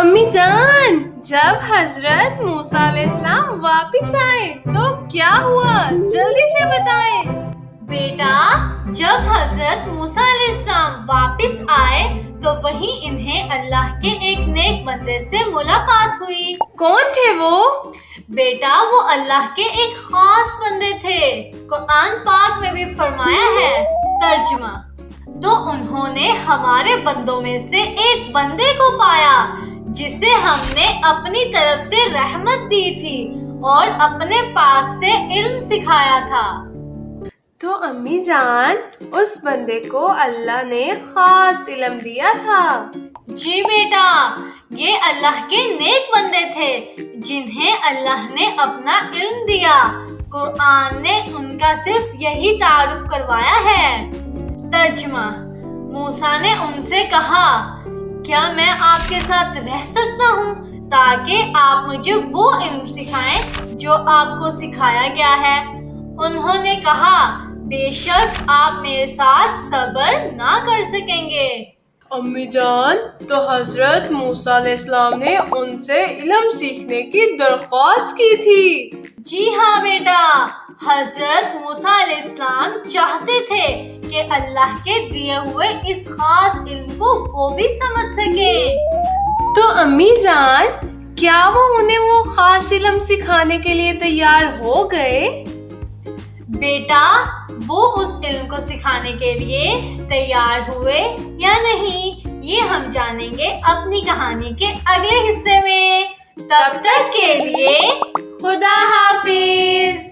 امی جان، جب حضرت موسیٰ علیہ السلام واپس آئے تو کیا ہوا؟ جلدی سے بتائیں۔ بیٹا، جب حضرت موسیٰ علیہ السلام واپس آئے تو وہیں انہیں اللہ کے ایک نیک بندے سے ملاقات ہوئی۔ کون تھے وہ؟ بیٹا، وہ اللہ کے ایک خاص بندے تھے۔ قرآن پاک میں بھی فرمایا ہے، ترجمہ، تو انہوں نے ہمارے بندوں میں سے ایک بندے کو پایا جسے ہم نے اپنی طرف سے رحمت دی تھی اور اپنے پاس سے علم سکھایا تھا۔ تو امی جان، اس بندے کو اللہ نے خاص علم دیا تھا؟ جی بیٹا، یہ اللہ کے نیک بندے تھے جنہیں اللہ نے اپنا علم دیا۔ قرآن نے ان کا صرف یہی تعارف کروایا ہے۔ ترجمہ، موسیٰ نے ان سے کہا، کیا میں آپ کے ساتھ رہ سکتا ہوں تاکہ آپ مجھے وہ علم سکھائیں جو آپ کو سکھایا گیا ہے؟ انہوں نے کہا، بے شک آپ میرے ساتھ صبر نہ کر سکیں گے۔ امی جان، تو حضرت موسیٰ علیہ السلام نے ان سے علم سیکھنے کی درخواست کی تھی؟ جی ہاں بیٹا، حضرت موسیٰ علیہ السلام چاہتے تھے کہ اللہ کے دیے ہوئے اس خاص علم کو وہ بھی سمجھ سکیں۔ تو امی جان، کیا انہیں وہ خاص علم سکھانے کے لیے تیار ہو گئے؟ بیٹا، وہ اس علم کو سکھانے کے لیے تیار ہوئے یا نہیں، یہ ہم جانیں گے اپنی کہانی کے اگلے حصے میں۔ تب تک کے لیے خدا حافظ۔